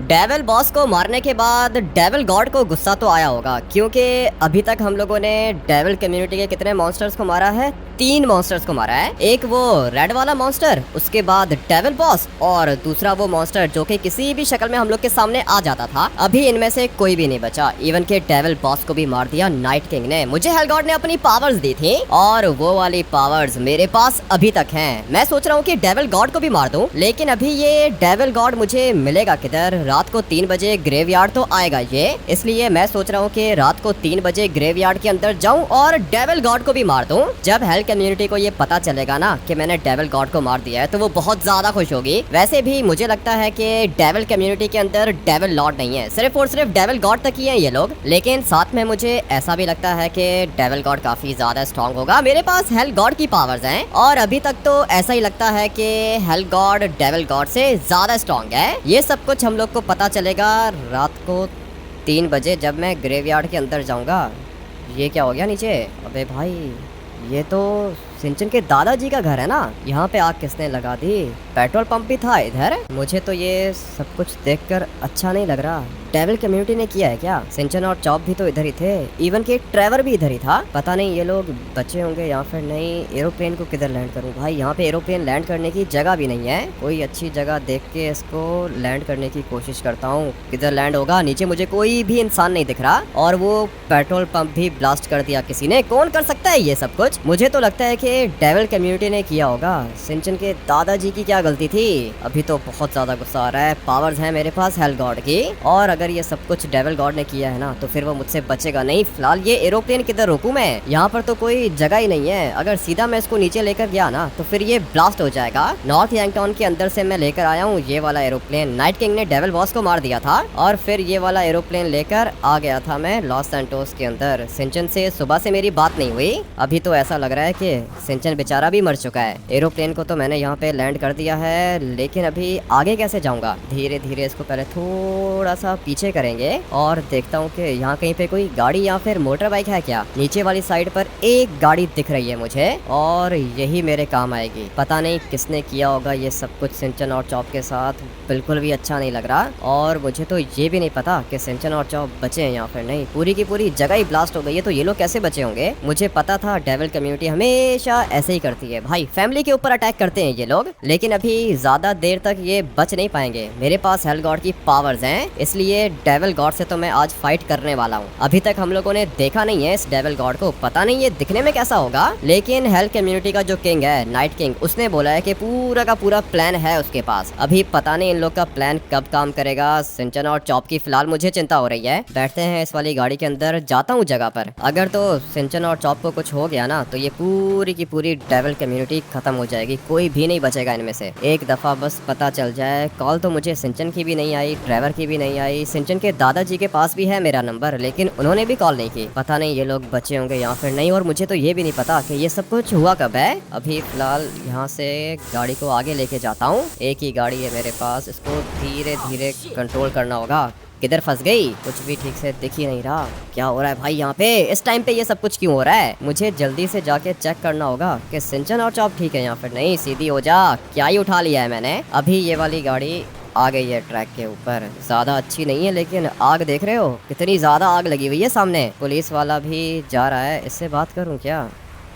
Devil boss को मारने के बाद डेविल गॉड को गुस्सा तो आया होगा, क्योंकि अभी तक हम लोगों ने डेविल कम्युनिटी के कितने मॉन्स्टर्स को मारा है? 3 मॉन्स्टर्स को मारा है। एक वो रेड वाला मॉन्स्टर, उसके बाद डेविल बॉस, और दूसरा वो मॉन्स्टर जो कि किसी भी शक्ल में हम लोग के सामने आ जाता था। अभी इनमें से कोई भी नहीं बचा। इवन के डेविल बॉस को भी मार दिया नाइट किंग ने। मुझे हेल गॉड ने अपनी पावर्स दी थी और वो वाली पावर्स मेरे पास अभी तक हैं। मैं सोच रहा हूँ कि डेविल गॉड को भी मार दूं, लेकिन अभी ये डेविल गॉड मुझे मिलेगा किधर? रात को 3 बजे ग्रेवयार्ड तो आएगा ये, इसलिए मैं सोच रहा हूँ कि रात को 3 बजे ग्रेवयार्ड के अंदर जाऊं और डेविल गॉड को भी मार दूं। जब हेल कम्युनिटी को ये पता चलेगा ना कि मैंने डेविल गॉड को मार दिया है, तो वो बहुत ज्यादा खुश होगी। वैसे भी मुझे लगता है कि डेविल कम्युनिटी के अंदर डेविल लॉर्ड नहीं है, सिर्फ और सिर्फ डेविल गॉड तक ही है ये लोग। लेकिन साथ में मुझे ऐसा भी लगता है कि डेविल गॉड काफी ज्यादा स्ट्रॉन्ग होगा। मेरे पास हेल गॉड की पावर्स हैं और अभी तक तो ऐसा ही लगता है कि हेल गॉड डेविल गॉड से ज्यादा स्ट्रॉन्ग है। ये सब कुछ हम लोग को पता चलेगा रात को 3 बजे जब मैं ग्रेवयार्ड के अंदर जाऊंगा। ये क्या हो गया नीचे? अबे भाई, ये तो सिंचन के दादाजी का घर है ना। यहाँ पे आग किसने लगा दी? पेट्रोल पंप भी था इधर। मुझे तो ये सब कुछ देखकर अच्छा नहीं लग रहा। डेविल कम्युनिटी ने किया है क्या? सिंचन और चॉप भी तो इधर ही थे, इवन के ट्रेवर भी इधर ही था। पता नहीं ये लोग बचे होंगे या फिर नहीं। एरोप्लेन को किधर लैंड करूं भाई? यहाँ पे एरोप्लेन लैंड करने की जगह भी नहीं है। कोई अच्छी जगह देख के इसको लैंड करने की कोशिश करता हूँ। किधर लैंड होगा? नीचे मुझे कोई भी इंसान नहीं दिख रहा और वो पेट्रोल पंप भी ब्लास्ट कर दिया किसी ने। कौन कर सकता है ये सब कुछ? मुझे तो लगता है कि डेविल कम्युनिटी ने किया होगा। सिंचन के दादाजी की क्या गलती थी? अभी तो बहुत ज्यादा गुस्सा आ रहा है। पावर्स है मेरे पास हेल गॉड की, और अगर ये सब कुछ डेविल गॉड ने किया है ना, तो फिर वो मुझसे बचेगा नहीं। फिलहाल ये एरोप्लेन किधर रोकूं मैं? यहाँ पर तो कोई जगह ही नहीं है। अगर सीधा मैं इसको नीचे लेकर गया ना, तो फिर ये ब्लास्ट हो जाएगा। नॉर्थ यंगटाउन के अंदर से मैं लेकर आया हूँ ये वाला एरोप्लेन। नाइट किंग ने डेविल बॉस को मार दिया था और फिर ये वाला एरोप्लेन लेकर आ गया था मैं लॉस सैंटोस के अंदर। सिंचन से सुबह से मेरी बात नहीं हुई। अभी तो ऐसा लग रहा है कि सिंचन बेचारा भी मर चुका है। एरोप्लेन को तो मैंने यहाँ पे लैंड कर दिया है, लेकिन अभी आगे कैसे जाऊंगा? धीरे धीरे इसको पहले थोड़ा सा पीछे करेंगे और देखता हूँ कि यहाँ कहीं पे कोई गाड़ी या फिर मोटर बाइक है क्या। नीचे वाली साइड पर एक गाड़ी दिख रही है मुझे और यही मेरे काम आएगी। पता नहीं किसने किया होगा ये सब कुछ सिंचन और चॉप के साथ। बिल्कुल भी अच्छा नहीं लग रहा और मुझे तो ये भी नहीं पता कि सिंचन और चॉप बचे हैं या फिर नहीं। पूरी की पूरी जगह ही ब्लास्ट हो गई है, तो ये लोग कैसे बचे होंगे? मुझे पता था डेविल कम्युनिटी हमेशा ऐसे ही करती है भाई, फैमिली के ऊपर अटैक करते हैं ये लोग। लेकिन अभी ज्यादा देर तक ये बच नहीं पाएंगे। मेरे पास हेल गॉड की पावर्स हैं, इसलिए डेविल गॉड से तो मैं आज फाइट करने वाला हूँ। अभी तक हम लोगों ने देखा नहीं है इस डेविल गॉड को, पता नहीं ये दिखने में कैसा होगा। लेकिन हेल कम्युनिटी का जो किंग है नाइट किंग, उसने बोला है कि पूरा का पूरा प्लान है उसके पास। अभी पता नहीं इन लोग का प्लान कब काम करेगा। सिंचन और चॉप की फिलहाल मुझे चिंता हो रही है। बैठते हैं इस वाली गाड़ी के अंदर, जाता हूँ जगह पर। अगर तो सिंचन और चॉप को कुछ हो गया ना, तो ये पूरी की पूरी डेविल कम्युनिटी खत्म हो जाएगी। कोई भी नहीं बचेगा इनमें से। एक दफा बस पता चल जाए। कॉल तो मुझे सिंचन की भी नहीं आई, ड्राइवर की भी नहीं आई। सिंचन के दादाजी के पास भी है मेरा नंबर, लेकिन उन्होंने भी कॉल नहीं की। पता नहीं ये लोग बचे होंगे या फिर नहीं। और मुझे तो ये भी नहीं पता कि ये सब कुछ हुआ कब है। अभी फिलहाल यहाँ से गाड़ी को आगे लेके जाता हूँ। एक ही गाड़ी है मेरे पास, इसको धीरे धीरे कंट्रोल करना होगा। किधर फंस गई? कुछ भी ठीक से दिख ही नहीं रहा। क्या हो रहा है भाई यहाँ पे? इस टाइम पे ये सब कुछ क्यों हो रहा है? मुझे जल्दी से जाके चेक करना होगा कि सिंचन और चॉप ठीक है या फिर नहीं। सीधी हो जा। क्या ही उठा लिया है मैंने? अभी ये वाली गाड़ी आ गई है ट्रैक के ऊपर। ज्यादा अच्छी नहीं है, लेकिन आग देख रहे हो कितनी ज्यादा आग लगी हुई है सामने। पुलिस वाला भी जा रहा है, इससे बात करूं क्या?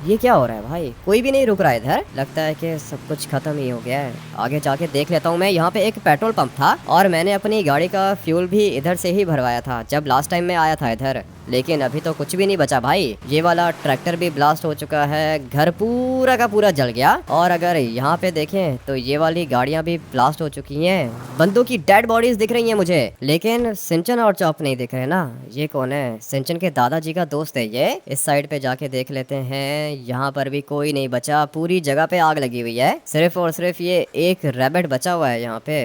ये क्या हो रहा है भाई? कोई भी नहीं रुक रहा है इधर। लगता है कि सब कुछ खत्म ही हो गया है। आगे जाके देख लेता हूँ मैं। यहाँ पे एक पेट्रोल पंप था और मैंने अपनी गाड़ी का फ्यूल भी इधर से ही भरवाया था जब लास्ट टाइम मैं आया था इधर। लेकिन अभी तो कुछ भी नहीं बचा भाई। ये वाला ट्रैक्टर भी ब्लास्ट हो चुका है, घर पूरा का पूरा जल गया। और अगर यहाँ पे देखें तो ये वाली गाड़ियाँ भी ब्लास्ट हो चुकी हैं। बंदों की डेड बॉडीज दिख रही हैं मुझे, लेकिन सिंचन और चॉप नहीं दिख रहे ना। ये कौन है? सिंचन के दादाजी का दोस्त है ये। इस साइड पे जाके देख लेते हैं। यहाँ पर भी कोई नहीं बचा, पूरी जगह पे आग लगी हुई है। सिर्फ और सिर्फ ये एक रैबिट बचा हुआ है यहाँ पे,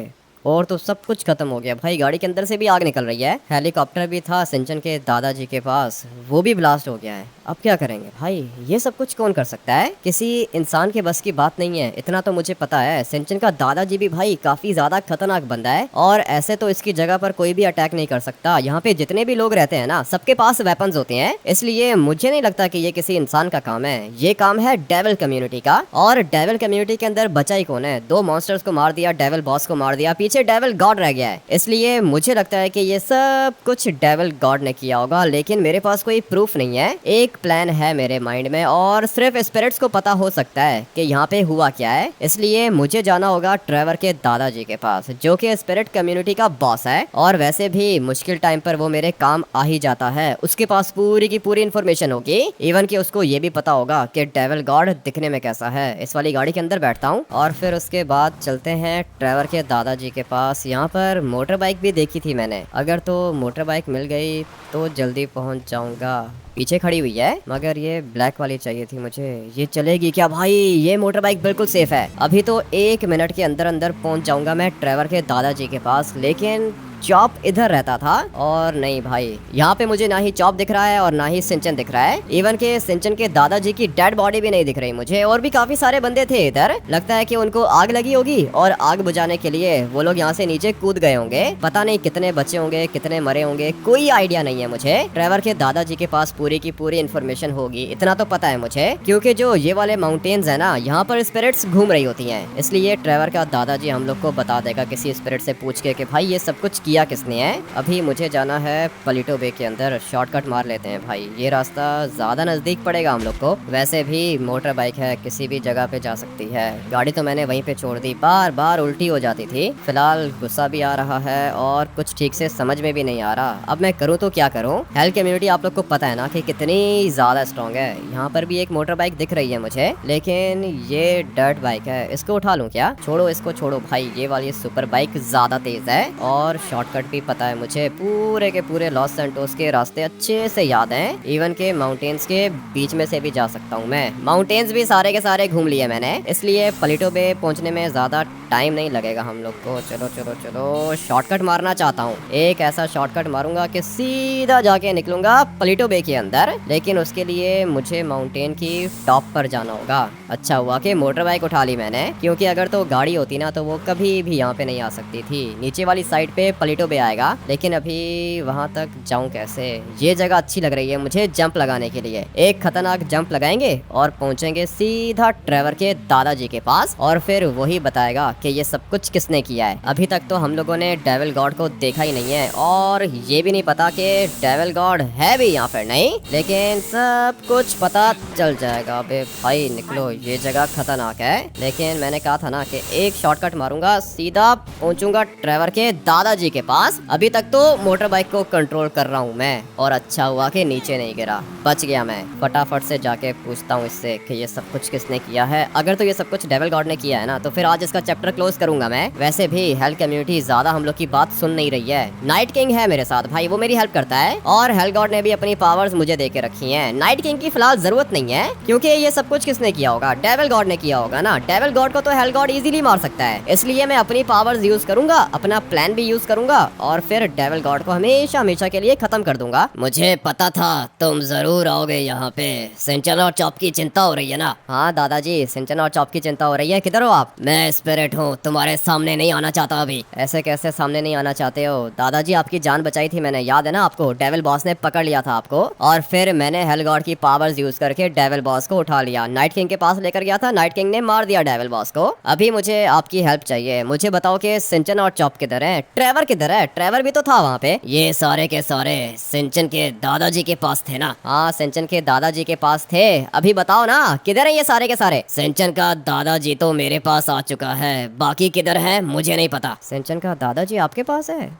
और तो सब कुछ खत्म हो गया भाई। गाड़ी के अंदर से भी आग निकल रही है। हेलीकॉप्टर भी था सिंचन के दादाजी के पास, वो भी ब्लास्ट हो गया है। अब क्या करेंगे भाई? ये सब कुछ कौन कर सकता है? किसी इंसान के बस की बात नहीं है, इतना तो मुझे पता है। सिंचन का दादाजी भी भाई काफी ज्यादा खतरनाक बंदा है और ऐसे तो इसकी जगह पर कोई भी अटैक नहीं कर सकता। यहाँ पे जितने भी लोग रहते हैं ना, सबके पास वेपन्स होते हैं, इसलिए मुझे नहीं लगता कि ये किसी इंसान का काम है। ये काम है डेविल कम्युनिटी का। और डेविल कम्युनिटी के अंदर बचा ही कौन है? 2 मॉन्स्टर्स को मार दिया, डेविल बॉस को मार दिया, पीछे पीछे डेविल गॉड रह गया है। इसलिए मुझे लगता है कि ये सब कुछ डेविल गॉड ने किया होगा, लेकिन मेरे पास कोई प्रूफ नहीं है। एक प्लान है मेरे माइंड में और सिर्फ स्पिरिट्स को पता हो सकता है कि यहाँ पे हुआ क्या है। इसलिए मुझे जाना होगा ट्रेवर के दादाजी के पास, जो कि स्पिरिट कम्युनिटी का बॉस है और वैसे भी मुश्किल टाइम पर वो मेरे काम आ ही जाता है। उसके पास पूरी की पूरी इन्फॉर्मेशन होगी, इवन कि उसको ये भी पता होगा कि डेविल गॉड दिखने में कैसा है। इस वाली गाड़ी के अंदर बैठता हूँ और फिर उसके बाद चलते हैं ट्रेवर के दादाजी के पास। यहाँ पर मोटर बाइक भी देखी थी मैंने, अगर तो मोटर बाइक मिल गई तो जल्दी पहुँच जाऊंगा। पीछे खड़ी हुई है मगर ये ब्लैक वाली चाहिए थी मुझे। ये चलेगी क्या भाई? ये मोटर बाइक बिल्कुल सेफ है। अभी तो 1 मिनट के अंदर अंदर पहुंच जाऊंगा मैं ट्रेवर के दादाजी के पास। लेकिन चॉप इधर रहता था और नहीं भाई, यहाँ पे मुझे ना ही चॉप दिख रहा है और ना ही सिंचन दिख रहा है। इवन के सिंचन के दादाजी की डेड बॉडी भी नहीं दिख रही मुझे। और भी काफी सारे बंदे थे इधर, लगता है कि उनको आग लगी होगी और आग बुझाने के लिए वो लोग यहाँ से नीचे कूद गए होंगे। पता नहीं कितने बचे होंगे, कितने मरे होंगे, कोई आइडिया नहीं है मुझे। ट्रेवर के दादाजी के पास पूरी की पूरी इन्फॉर्मेशन होगी, इतना तो पता है मुझे, क्योंकि जो ये वाले माउंटेन्स है ना, यहाँ पर स्पिरिट्स घूम रही होती हैं। इसलिए ट्रेवर का दादाजी हम लोग को बता देगा किसी स्पिरिट से पूछ के कि भाई ये सब कुछ किया किसने है। अभी मुझे जाना है पलिटो बे के अंदर, शॉर्टकट मार लेते हैं भाई। ये रास्ता ज्यादा नजदीक पड़ेगा हम लोग को। वैसे भी मोटर बाइक है, किसी भी जगह पे जा सकती है। गाड़ी तो मैंने वहीं पे छोड़ दी, बार बार उल्टी हो जाती थी। फिलहाल गुस्सा भी आ रहा है और कुछ ठीक से समझ में भी नहीं आ रहा। अब मैं करूँ तो क्या करूँ? हेल कम्युनिटी आप लोग को पता है ना कि कितनी ज्यादा स्ट्रॉन्ग है। यहाँ पर भी एक मोटर बाइक दिख रही है मुझे, लेकिन ये डर्ट बाइक है। इसको उठा लूँ क्या? छोड़ो इसको, छोड़ो भाई। ये वाली सुपर बाइक ज्यादा तेज है और शॉर्टकट भी पता है मुझे। पूरे के पूरे लॉस सैंटोस के रास्ते अच्छे से याद हैं। इवन के माउंटेन्स के बीच में से भी जा सकता हूँ मैं। माउंटेन्स भी सारे के सारे घूम लिए मैंने, इसलिए पलिटो बे पहुंचने में ज्यादा टाइम नहीं लगेगा हम लोग को। चलो चलो चलो, शॉर्टकट मारना चाहता हूँ। एक ऐसा शॉर्टकट मारूंगा कि सीधा जाके निकलूंगा पलिटो बे के अंदर। लेकिन उसके लिए मुझे माउंटेन की टॉप पर जाना होगा। अच्छा हुआ कि मोटर बाइक उठा ली मैंने, क्योंकि अगर तो गाड़ी होती ना तो वो कभी भी यहाँ पे नहीं आ सकती थी। नीचे वाली साइड पे पलिटो बे आएगा, लेकिन अभी वहां तक जाऊं कैसे? ये जगह अच्छी लग रही है मुझे जंप लगाने के लिए। एक खतरनाक जंप लगाएंगे और पहुंचेंगे सीधा ट्रेवर के दादाजी के पास और फिर वही बताएगा कि ये सब कुछ किसने किया है। अभी तक तो हम लोगों ने डेविल गॉड को देखा ही नहीं है और ये भी नहीं पता कि डेविल गॉड है भी यहाँ पर नहीं, लेकिन सब कुछ पता चल जाएगा। अबे भाई निकलो, ये जगह खतरनाक है। लेकिन मैंने कहा था ना कि एक शॉर्टकट मारूंगा, सीधा पहुंचूंगा ट्रेवर के दादाजी के पास। अभी तक तो मोटर बाइक को कंट्रोल कर रहा हूँ मैं और अच्छा हुआ कि नीचे नहीं गिरा, बच गया मैं। फटाफट से जाके पूछता हूँ इससे कि ये सब कुछ किसने किया है। अगर तो ये सब कुछ डेविल गॉड ने किया है ना, तो फिर आज इसका चैप्टर क्लोज करूंगा मैं। वैसे भी हेल कम्युनिटी ज्यादा हम लोग की बात सुन नहीं रही है। नाइट किंग है मेरे साथ भाई, वो मेरी हेल्प करता है और हेल गॉड ने भी अपनी पावर्स मुझे दे के रखी है। नाइट किंग की फिलहाल जरूरत नहीं है, क्योंकि ये सब कुछ किसने किया होगा? डेविल गॉड ने किया होगा ना। डेविल गॉड को तो हेल गॉड इजीली मार सकता है, इसलिए मैं अपनी पावर्स यूज करूंगा, अपना प्लान भी यूज करूंगा और फिर डेविल गॉड को हमेशा हमेशा के लिए खत्म कर दूंगा। मुझे पता था तुम जरूर आओगे यहाँ पे। सिंचन और चॉप की चिंता हो रही है ना? हाँ दादाजी, सिंचन और चॉप की चिंता हो रही है। किधर हो आप? मैं स्पिरिट हूँ, तुम्हारे सामने नहीं आना चाहता अभी। ऐसे कैसे सामने नहीं आना चाहते हो दादाजी? आपकी जान बचाई थी मैंने, याद है ना आपको? डेविल बॉस ने पकड़ लिया था आपको और फिर मैंने हेल गॉड की पावर्स यूज करके डेविल बॉस को उठा लिया। नाइट किंग के पास लेकर गया था, नाइट किंग ने मार दिया डेविल बॉस को। अभी मुझे आपकी हेल्प चाहिए। मुझे बताओ कि सिंचन और चॉप किधर है? ट्रेवर किधर है? ट्रेवर भी तो था वहाँ पे। ये सारे के सारे सिंचन के दादाजी के पास थे ना? हाँ सिंचन के दादाजी के पास थे। अभी बताओ ना किधर है ये सारे के सारे? सिंचन का दादाजी तो मेरे पास आ चुका है, बाकी किधर है मुझे नहीं पता। सिंचन का दादाजी आपके पास है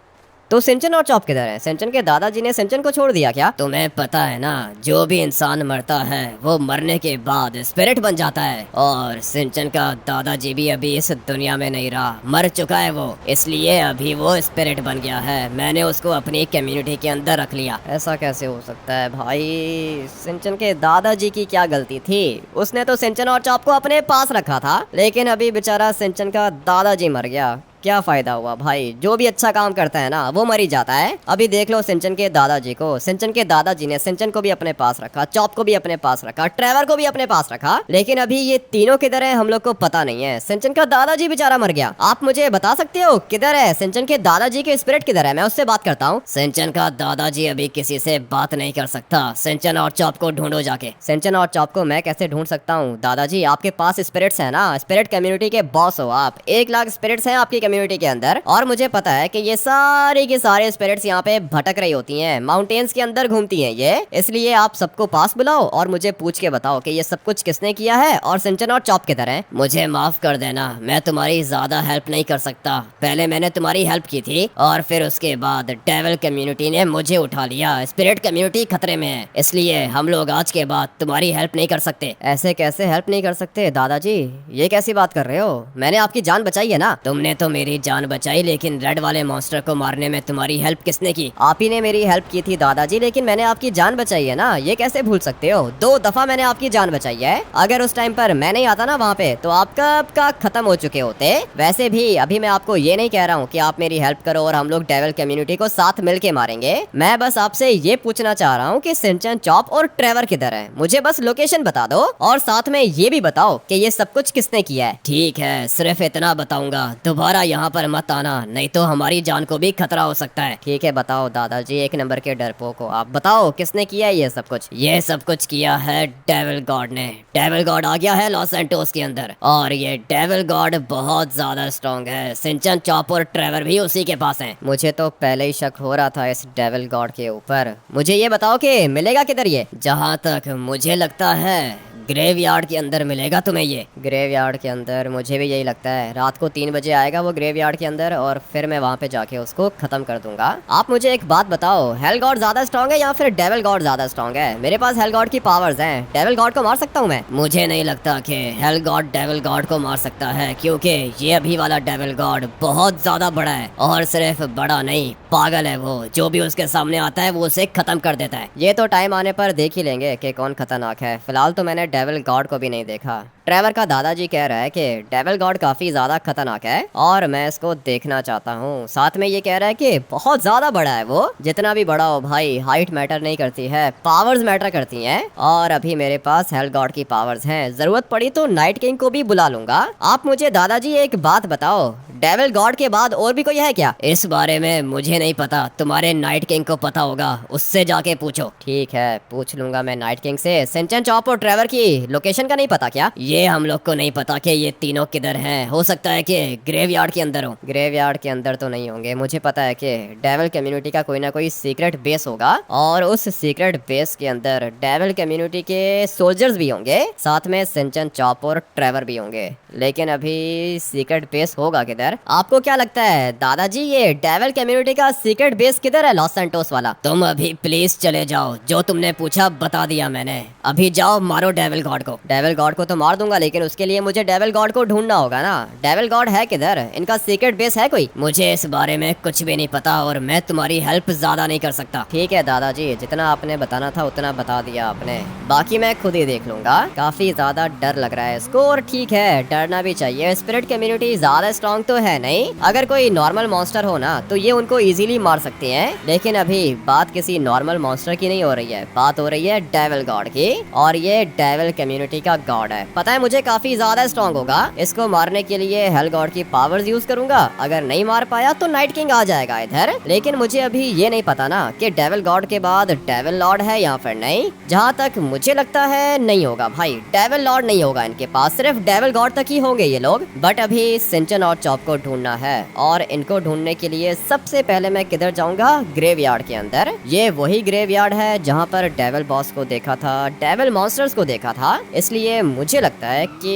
तो सिंचन और चॉप किधर है? सिंचन के दादाजी ने सिंचन को छोड़ दिया क्या? तुम्हें पता है ना, जो भी इंसान मरता है वो मरने के बाद स्पिरिट बन जाता है और सिंचन का दादाजी भी अभी इस दुनिया में नहीं रहा, मर चुका है वो, इसलिए अभी वो स्पिरिट बन गया है। मैंने उसको अपनी कम्युनिटी के अंदर रख लिया। ऐसा कैसे हो सकता है भाई? सिंचन के दादाजी की क्या गलती थी? उसने तो सिंचन और चॉप को अपने पास रखा था, लेकिन अभी बेचारा सिंचन का दादाजी मर गया। क्या फायदा हुआ भाई? जो भी अच्छा काम करता है ना वो मर ही जाता है। अभी देख लो सिंचन के दादाजी को, सिंचन के दादाजी ने सिंचन को भी अपने पास रखा, चॉप को भी अपने पास रखा, ट्रेवर को भी अपने पास रखा, लेकिन अभी ये तीनों किधर है हम लोग को पता नहीं है। सिंचन का दादाजी बेचारा मर गया। आप मुझे बता सकते हो किधर है सिंचन के दादाजी के स्पिरिट? किधर है? मैं उससे बात करता हूँ। सिंचन का दादाजी अभी किसी से बात नहीं कर सकता। सिंचन और चॉप को ढूंढो जाके। सिंचन और चॉप को मैं कैसे ढूंढ सकता हूँ? दादाजी आपके पास स्पिरिट्स है ना, स्पिरिट कम्युनिटी के बॉस हो आप, 1 लाख स्पिरिट्स हैं आपकी कम्युनिटी के अंदर, और मुझे पता है कि ये सारी की सारे स्पिरिट्स यहाँ पे भटक रही होती हैं, माउंटेन्स के अंदर घूमती हैं ये। इसलिए आप सबको पास बुलाओ और मुझे पूछ के बताओ कि ये सब कुछ किसने किया है और सिंचन और चॉप किधर हैं। मुझे माफ कर देना, मैं तुम्हारी ज्यादा हेल्प नहीं कर सकता। पहले मैंने तुम्हारी हेल्प की थी और फिर उसके बाद डेविल कम्युनिटी ने मुझे उठा लिया। स्पिरिट कम्युनिटी खतरे में है, इसलिए हम लोग आज के बाद तुम्हारी हेल्प नहीं कर सकते। ऐसे कैसे हेल्प नहीं कर सकते दादाजी, ये कैसी बात कर रहे हो? मैंने आपकी जान बचाई है ना। तुमने तो मेरी जान बचाई, लेकिन रेड वाले मॉन्स्टर को मारने में तुम्हारी हेल्प किसने की? आप ही ने मेरी हेल्प की थी दादाजी, लेकिन मैंने आपकी जान बचाई है ना, ये कैसे भूल सकते हो? 2 दफा मैंने आपकी जान बचाई है। अगर उस टाइम पर मैं नहीं आता ना वहाँ पे, तो आप कब का खत्म हो चुके होते। वैसे भी अभी मैं आपको ये नहीं कह रहा हूँ कि आप मेरी हेल्प करो और हम लोग डेविल कम्युनिटी को साथ मिलके मारेंगे। मैं बस आपसे ये पूछना चाह रहा हूँ कि सिंचन, चॉप और ट्रेवर किधर है। मुझे बस लोकेशन बता दो और साथ में ये भी बताओ कि ये सब कुछ किसने किया है। ठीक है, सिर्फ इतना बताऊंगा, दोबारा यहाँ पर मत आना, नहीं तो हमारी जान को भी खतरा हो सकता है। ठीक है, बताओ दादाजी, 1 नंबर के डरपोक हो आप, बताओ किसने किया है ये सब कुछ? ये सब कुछ किया है डेविल गॉड ने। डेविल गॉड आ गया है लॉस सैंटोस के अंदर, और ये डेविल गॉड बहुत ज्यादा स्ट्रॉन्ग है। सिंचन, चॉप और ट्रेवर भी उसी के पास हैं। मुझे तो पहले ही शक हो रहा था इस डेविल गॉड के ऊपर। मुझे ये बताओ कि मिलेगा किधर ये? जहाँ तक मुझे लगता है ग्रेवयार्ड के अंदर मिलेगा तुम्हें ये। ग्रेवयार्ड के अंदर? मुझे भी यही लगता है। रात को 3 बजे आएगा वो ग्रेवयार्ड के अंदर, और फिर मैं वहाँ पे जाके उसको खत्म कर दूंगा। आप मुझे एक बात बताओ, हेल गॉड ज्यादा स्ट्रॉन्ग है या फिर डेविल गॉड ज्यादा स्ट्रॉन्ग है? मेरे पास हेल गॉड की पावर्स हैं, डेविल गॉड को मार सकता हूँ मैं। मुझे नहीं लगता कि हेल गॉड डेविल गॉड को मार सकता है, क्योंकि ये अभी वाला डेविल गॉड बहुत ज्यादा बड़ा है, और सिर्फ बड़ा नहीं, पागल है वो। जो भी उसके सामने आता है वो उसे खत्म कर देता है। ये तो टाइम आने पर देख ही लेंगे कि कौन खतरनाक है। फिलहाल तो मैंने डेविल गॉड को भी नहीं देखा। ट्रेवर का दादाजी कह रहा है कि डेविल गॉड काफी ज्यादा खतरनाक है और मैं इसको देखना चाहता हूँ। साथ में ये कह रहा है कि बहुत ज्यादा बड़ा है वो। जितना भी बड़ा हो भाई, हाइट मैटर नहीं करती है, पावर्स मैटर करती हैं, और अभी मेरे पास हेल गॉड की पावर्स हैं। जरूरत पड़ी तो नाइट किंग को भी बुला लूंगा। आप मुझे दादाजी एक बात बताओ, डेविल गॉड के बाद और भी कोई है क्या? इस बारे में मुझे नहीं पता, तुम्हारे नाइट किंग को पता होगा, उससे जाके पूछो। ठीक है, पूछ लूंगा मैं नाइट किंग से। सिंचन, चॉप और ट्रेवर की लोकेशन का नहीं पता क्या? ये हम लोग को नहीं पता कि ये तीनों किधर हैं। हो सकता है कि ग्रेवयार्ड के अंदर हो। ग्रेवयार्ड के अंदर तो नहीं होंगे। मुझे पता है कि डेविल कम्युनिटी का कोई ना कोई सीक्रेट बेस होगा, और उस सीक्रेट बेस के अंदर डेविल कम्युनिटी के सोल्जर्स भी होंगे, साथ में सिंचन, चॉप और ट्रेवर भी होंगे। लेकिन अभी सीक्रेट बेस होगा किधर? आपको क्या लगता है दादाजी, ये डेविल कम्युनिटी का सीक्रेट बेस किधर है लॉस सैंटोस वाला? तुम अभी प्लीज चले जाओ, जो तुमने पूछा बता दिया मैंने। अभी जाओ, मारो डेविल गॉड को। डेविल गॉड को तो मार दूंगा, लेकिन उसके लिए मुझे डेविल गॉड को ढूंढना होगा ना। डेविल गॉड है किधर? इनका सीक्रेट बेस है कोई? मुझे इस बारे में कुछ भी नहीं पता, और मैं तुम्हारी हेल्प ज्यादा नहीं कर सकता। ठीक है दादाजी, जितना आपने बताना था उतना बता दिया आपने, बाकी मैं खुद ही देख लूंगा। काफी ज्यादा डर लग रहा है इसको, और ठीक है, डरना भी चाहिए। स्पिरिट कम्युनिटी ज्यादा स्ट्रॉन्ग तो है नहीं। अगर कोई नॉर्मल मॉन्स्टर हो ना तो ये उनको इजीली मार सकते हैं, लेकिन अभी बात किसी नॉर्मल मॉन्स्टर की नहीं हो रही है, बात हो रही है डेविल गॉड की, और ये डेविल कम्युनिटी का गॉड है। पता है मुझे काफी ज्यादा स्ट्रॉन्ग होगा। इसको मारने के लिए हेल गॉड की पावर्स यूज करूंगा। अगर नहीं मार पाया तो नाइट किंग आ जाएगा इधर। लेकिन मुझे अभी ये नहीं पता ना कि डेविल गॉड के बाद डेविल लॉर्ड है या फिर नहीं। जहाँ तक मुझे लगता है नहीं होगा भाई, डेविल लॉर्ड नहीं होगा इनके पास, सिर्फ डेविल गॉड तक ही होंगे ये लोग। बट अभी सिंचन और चॉप को ढूंढना है, और इनको ढूंढने के लिए सबसे पहले मैं किधर जाऊंगा? ग्रेवयार्ड के अंदर। ये वही ग्रेवयार्ड है जहाँ पर डेविल बॉस को देखा था, डेविल मॉन्स्टर्स को देखा था। इसलिए मुझे लगता है कि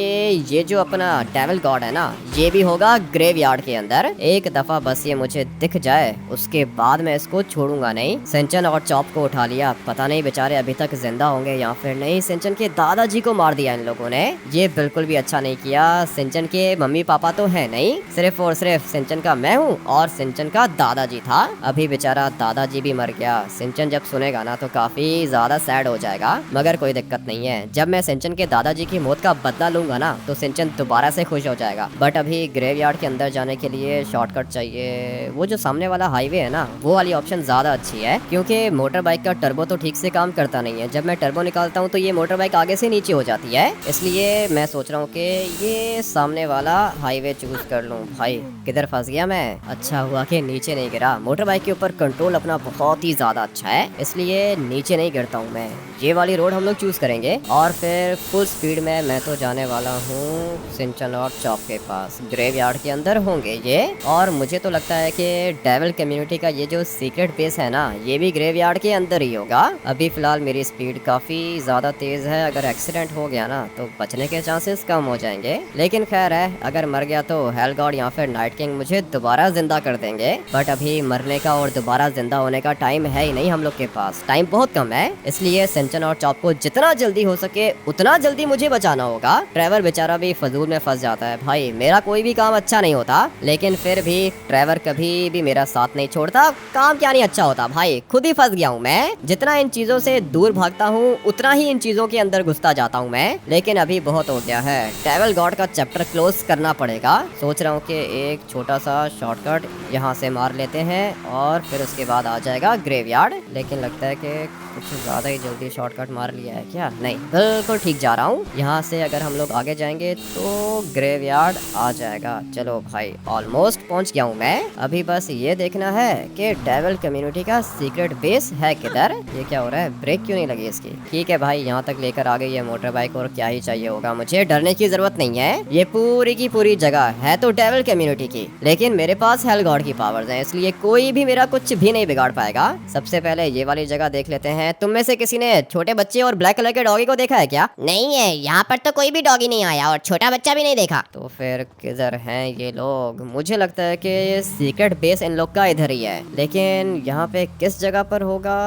ये जो अपना डेविल गॉड है ना, ये भी होगा ग्रेवयार्ड के अंदर। एक दफा बस ये मुझे दिख जाए, उसके बाद मैं इसको छोड़ूंगा नहीं। सिंचन और चॉप को उठा लिया, पता नहीं बेचारे अभी तक जिंदा होंगे या फिर नहीं। सिंचन के दादाजी को मार दिया इन लोगों ने, ये बिल्कुल भी अच्छा नहीं किया। सिंचन के मम्मी पापा तो है नहीं, सिर्फ और सिर्फ सिंचन का मैं हूँ और सिंचन का दादाजी था। अभी बेचारा दादाजी भी मर गया। सिंचन जब सुनेगा ना तो काफी ज्यादा सैड हो जाएगा, मगर कोई दिक्कत नहीं है। जब मैं सिंचन के दादाजी की मौत का बदला लूंगा ना तो सिंचन दोबारा से खुश हो जाएगा। बट अभी ग्रेवयार्ड के अंदर जाने के लिए शॉर्टकट चाहिए। वो जो सामने वाला हाईवे है ना, वो वाली ऑप्शन ज्यादा अच्छी है, क्योंकि मोटर बाइक का टर्बो तो ठीक से काम करता नहीं है। जब मैं टर्बो निकालता हूँ तो ये मोटर बाइक आगे से नीचे हो जाती है। इसलिए मैं सोच रहा हूँ कि ये सामने वाला हाईवे चूज कर लूँ। भाई किधर फंस गया मैं? अच्छा हुआ कि नीचे नहीं गिरा। मोटर बाइक के ऊपर कंट्रोल अपना बहुत ही ज्यादा अच्छा है, इसलिए नीचे नहीं गिरता हूँ मैं। ये वाली रोड हम लोग चूज करेंगे और और फिर फुल स्पीड में मैं तो जाने वाला हूँ सिंचन और चॉप के पास। ग्रेवयार्ड के अंदर होंगे ये, और मुझे तो लगता है कि डेविल कम्युनिटी का ये जो सीक्रेट बेस है ना, ये भी ग्रेवयार्ड के अंदर ही होगा। अभी फिलहाल मेरी स्पीड काफी ज्यादा तेज है, अगर एक्सीडेंट हो गया ना तो बचने के चांसेस कम हो जाएंगे। लेकिन खैर है, अगर मर गया तो हेल गॉड या फिर नाइट किंग मुझे दोबारा जिंदा कर देंगे। बट अभी मरने का और दोबारा जिंदा होने का टाइम है ही नहीं हम लोग के पास, टाइम बहुत कम है। इसलिए सिंचन और चॉप को जितना जल्दी हो सके उतना जल्दी मुझे बचाना होगा। ट्रेवर बेचारा भी फजूल में फंस जाता है भाई, मेरा कोई भी काम अच्छा नहीं होता, लेकिन फिर भी ट्रेवर कभी भी मेरा साथ नहीं छोड़ता। काम क्या नहीं अच्छा होता भाई, खुद ही फंस गया हूँ मैं। जितना इन चीजों से दूर भागता हूँ उतना ही इन चीजों के अंदर घुसता जाता हूँ मैं। लेकिन अभी बहुत हो गया है, डेविल गॉड का चैप्टर क्लोज करना पड़ेगा। सोच रहा हूँ कि एक छोटा सा शॉर्टकट यहाँ से मार लेते हैं और फिर उसके बाद आ जाएगा ग्रेवयार्ड। लेकिन लगता है कि कुछ ज्यादा ही जल्दी शॉर्टकट मार लिया है क्या? नहीं, बिल्कुल ठीक जा रहा हूँ। यहाँ से अगर हम लोग आगे जाएंगे तो ग्रेवयार्ड आ जाएगा। चलो भाई, ऑलमोस्ट पहुँच गया हूँ मैं। अभी बस ये देखना है कि डेविल कम्युनिटी का सीक्रेट बेस है किधर। ये क्या हो रहा है, ब्रेक क्यों नहीं लगी इसकी? ठीक है भाई, यहाँ तक लेकर आ गई है मोटर बाइक, और क्या ही चाहिए होगा मुझे, डरने की जरूरत नहीं है। ये पूरी की पूरी जगह है तो डेविल कम्युनिटी की, लेकिन मेरे पास हेल गॉड की पावर्स हैं, इसलिए कोई भी मेरा कुछ भी नहीं बिगाड़ पाएगा। सबसे पहले ये वाली जगह देख लेते हैं। तुम में से किसी ने छोटे बच्चे और ब्लैक कलर के डॉगी को देखा है क्या? नहीं है, यहाँ पर तो कोई भी डॉगी नहीं आया और छोटा बच्चा भी नहीं देखा। तो फिर किधर हैं ये लोग? मुझे लगता है कि ये सीक्रेट बेस इन लोग का इधर ही है, लेकिन यहाँ पे किस जगह पर होगा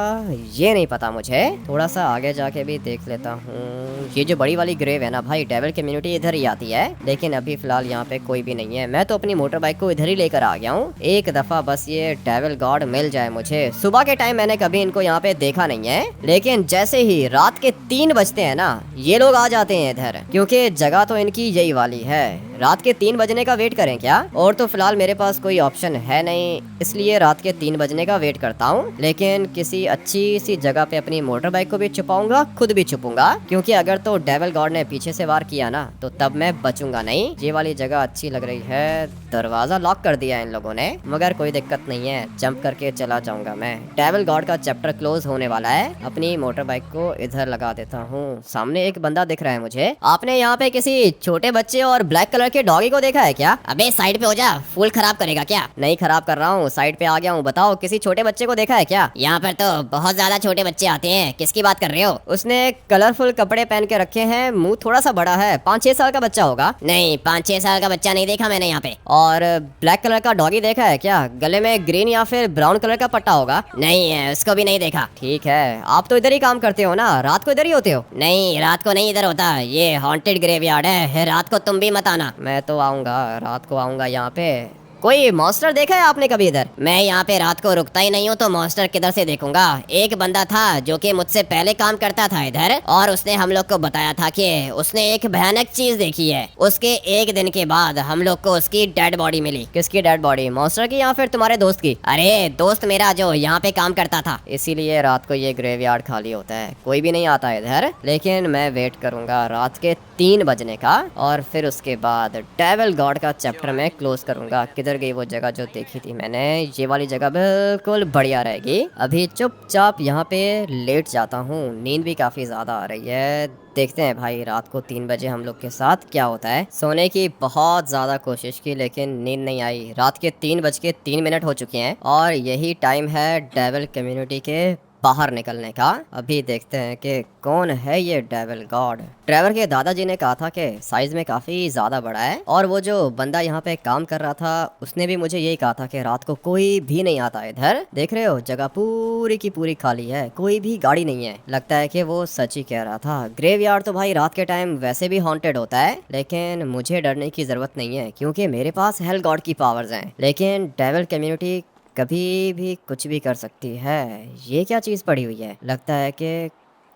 ये नहीं पता मुझे। थोड़ा सा आगे जाके भी देख लेता हूँ। ये जो बड़ी वाली ग्रेव है ना भाई, डेविल कम्युनिटी इधर ही आती है, लेकिन अभी फिलहाल यहाँ पे कोई भी नहीं है। मैं तो अपनी मोटर बाइक को इधर ही लेकर आ गया हूँ। एक दफा बस ये डेविल गॉड मिल जाए मुझे। सुबह के टाइम मैंने कभी इनको यहाँ पे देखा नहीं है, लेकिन जैसे ही रात के 3 बजते हैं ना, ये लोग आ जाते हैं इधर, क्योंकि जगह तो इनकी यही वाली है। रात के 3 बजने का वेट करें क्या? और तो फिलहाल मेरे पास कोई ऑप्शन है नहीं, इसलिए रात के 3 बजने का वेट करता हूँ। लेकिन किसी अच्छी सी जगह पे अपनी मोटर बाइक को भी छुपाऊंगा, खुद भी छुपूंगा, क्योंकि अगर तो डेविल गॉड ने पीछे से वार किया ना तो तब मैं बचूंगा नहीं। ये वाली जगह अच्छी लग रही है। दरवाजा लॉक कर दिया इन लोगों ने, मगर कोई दिक्कत नहीं है, जंप करके चला जाऊंगा मैं। डेविल गॉड का चैप्टर क्लोज होने वाला है। अपनी मोटर बाइक को इधर लगा देता हूँ। सामने एक बंदा दिख रहा है मुझे। आपने यहाँ पे किसी छोटे बच्चे और ब्लैक कलर के डॉगी को देखा है क्या? अबे साइड पे हो जा, फूल खराब करेगा क्या? नहीं खराब कर रहा हूँ, साइड पे आ गया हूँ। बताओ, किसी छोटे बच्चे को देखा है क्या? यहाँ पर तो बहुत ज्यादा छोटे बच्चे आते हैं, किसकी बात कर रहे हो? उसने कलरफुल कपड़े पहन के रखे हैं, मुंह थोड़ा सा बड़ा है, 5-6 साल का बच्चा होगा। नहीं, 5-6 साल का बच्चा नहीं देखा मैंने यहाँ पे। और ब्लैक कलर का डॉगी देखा है क्या? गले में ग्रीन या फिर ब्राउन कलर का पट्टा होगा। नहीं है, उसको भी नहीं देखा। ठीक है, आप तो इधर ही काम करते हो ना, रात को इधर ही होते हो? नहीं, रात को नहीं इधर होता, ये हॉन्टेड ग्रेवयार्ड है, रात को तुम भी मत आना। मैं तो आऊंगा, रात को आऊंगा यहाँ पे। कोई मॉन्स्टर देखा है आपने कभी इधर? मैं यहाँ पे रात को रुकता ही नहीं हूँ, तो मॉन्स्टर किधर से देखूंगा। एक बंदा था जो कि मुझसे पहले काम करता था इधर, और उसने हम लोग को बताया था कि उसने एक भयानक चीज देखी है। उसके एक दिन के बाद हम लोग को उसकी डेड बॉडी मिली। किसकी डेड बॉडी? मॉन्स्टर की या फिर तुम्हारे दोस्त की? अरे दोस्त मेरा जो यहाँ पे काम करता था। इसीलिए रात को ये ग्रेवयार्ड खाली होता है, कोई भी नहीं आता इधर। लेकिन मैं वेट करूंगा रात के 3 बजने का, और फिर उसके बाद डेविल गॉड का चैप्टर में क्लोज करूंगा। किधर गई वो जगह जो देखी थी मैंने? ये वाली जगह बिल्कुल बढ़िया रहेगी। अभी चुपचाप यहाँ पे लेट जाता हूँ, नींद भी काफी ज्यादा आ रही है। देखते हैं भाई रात को 3 बजे हम लोग के साथ क्या होता है। सोने की बहुत ज्यादा कोशिश की, लेकिन नींद नहीं आई। रात के 3:03 हो चुके हैं, और यही टाइम है डेविल कम्युनिटी के बाहर निकलने का। अभी देखते हैं कि कौन है ये डेविल गॉड। ट्रेवर के दादाजी ने कहा था कि साइज में काफी ज्यादा बड़ा है, और वो जो बंदा यहाँ पे काम कर रहा था उसने भी मुझे यही कहा था कि रात को कोई भी नहीं आता इधर। देख रहे हो, जगह पूरी की पूरी खाली है, कोई भी गाड़ी नहीं है। लगता है कि वो सच ही कह रहा था। ग्रेवयार्ड तो भाई रात के टाइम वैसे भी हॉन्टेड होता है, लेकिन मुझे डरने की जरूरत नहीं है, क्योंकि मेरे पास हेल गॉड की पावर्स हैं। लेकिन डेविल कम्युनिटी कभी भी कुछ भी कर सकती है। ये क्या चीज पड़ी हुई है? लगता है कि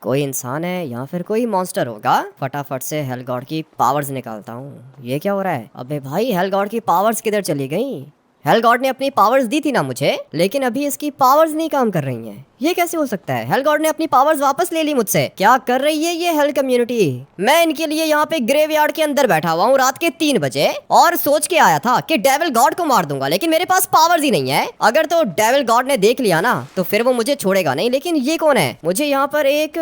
कोई इंसान है या फिर कोई मॉन्स्टर होगा। फटाफट से हेल गॉड की पावर्स निकालता हूँ। ये क्या हो रहा है? अबे भाई, हेल गॉड की पावर्स किधर चली गई? हेल गॉड ने अपनी पावर्स दी थी ना मुझे, लेकिन अभी इसकी पावर्स नहीं काम कर रही हैं। ये कैसे हो सकता है? हेल गॉड ने अपनी पावर्स वापस ले ली मुझसे। क्या कर रही है ये हेल कम्युनिटी? मैं इनके लिए यहाँ पे ग्रेवयार्ड के अंदर बैठा हुआ हूँ रात के 3 बजे और सोच के आया था कि डेविल गॉड को मार दूंगा, लेकिन मेरे पास पावर्स ही नहीं है। अगर तो डेविल गॉड ने देख लिया ना तो फिर वो मुझे छोड़ेगा नहीं। लेकिन ये कौन है? मुझे यहाँ पर एक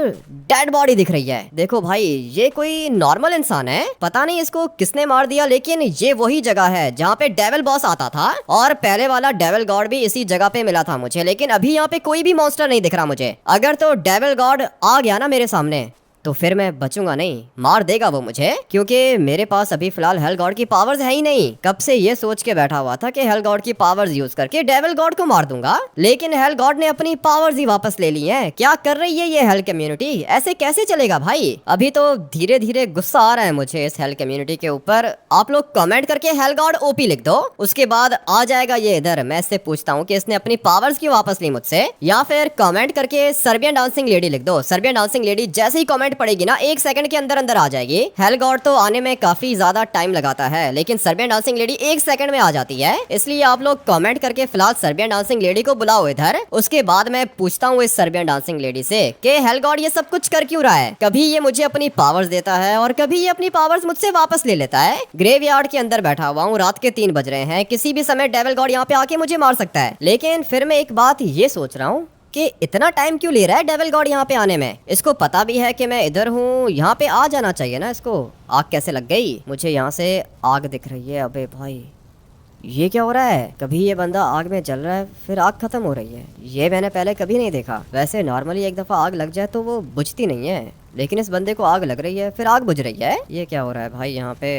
डेड बॉडी दिख रही है। देखो भाई, ये कोई नॉर्मल इंसान है, पता नहीं इसको किसने मार दिया, लेकिन ये वही जगह है जहाँ पे डेविल बॉस आता था और पहले वाला डेविल गॉड भी इसी जगह पे मिला था मुझे। लेकिन अभी यहाँ पे कोई भी मॉन्स्टर नहीं दिख रहा मुझे। अगर तो डेविल गॉड आ गया ना मेरे सामने तो फिर मैं बचूंगा नहीं, मार देगा वो मुझे, क्योंकि मेरे पास अभी फिलहाल हेल गॉड की पावर्स है ही नहीं। कब से ये सोच के बैठा हुआ था कि हेल गॉड की पावर्स यूज करके डेविल गॉड को मार दूंगा, लेकिन हेल गॉड ने अपनी पावर्स ही वापस ले ली हैं। क्या कर रही है ये हेल कम्युनिटी? ऐसे कैसे चलेगा भाई? अभी तो धीरे धीरे गुस्सा आ रहा है मुझे इस हेल कम्युनिटी के ऊपर। आप लोग कमेंट करके हेल गॉड ओपी लिख दो, उसके बाद आ जाएगा ये इधर। मैं इससे पूछता हूँ कि इसने अपनी पावर्स क्यों वापस ली मुझसे, या फिर कमेंट करके सर्बियन डांसिंग लेडी लिख दो। सर्बियन डांसिंग लेडी जैसे ही कमेंट पड़ेगी ना 1 सेकंड के अंदर अंदर आ जाएगी। हेल गॉड तो आने में काफी ज्यादा टाइम लगाता है, लेकिन सर्बियन डांसिंग लेडी 1 सेकंड में आ जाती है। इसलिए आप लोग कमेंट करके फिलहाल सर्बियन डांसिंग लेडी को बुलाओ इधर। उसके बाद मैं पूछता हूँ इस सर्बियन डांसिंग लेडी से कि हेल गॉड ये सब कुछ कर क्यों रहा है? कभी ये मुझे अपनी पावर्स देता है और कभी ये अपनी पावर्स मुझसे वापस ले लेता है। ग्रेवयार्ड के अंदर बैठा हुआ हूँ, रात के 3 बज रहे हैं, किसी भी समय डेविल गॉड यहाँ पे आके मुझे मार सकता है। लेकिन फिर मैं एक बात ये सोच रहा हूँ कि इतना टाइम क्यों ले रहा है डेविल गॉड यहाँ पे आने में? इसको पता भी है कि मैं इधर हूँ, यहाँ पे आ जाना चाहिए ना इसको। आग कैसे लग गई? मुझे यहाँ से आग दिख रही है। अबे भाई, ये क्या हो रहा है? कभी ये बंदा आग में जल रहा है फिर आग खत्म हो रही है, ये मैंने पहले कभी नहीं देखा। वैसे नॉर्मली एक दफा आग लग जाए तो वो बुझती नहीं है, लेकिन इस बंदे को आग लग रही है फिर आग बुझ रही है। ये क्या हो रहा है भाई यहाँ पे?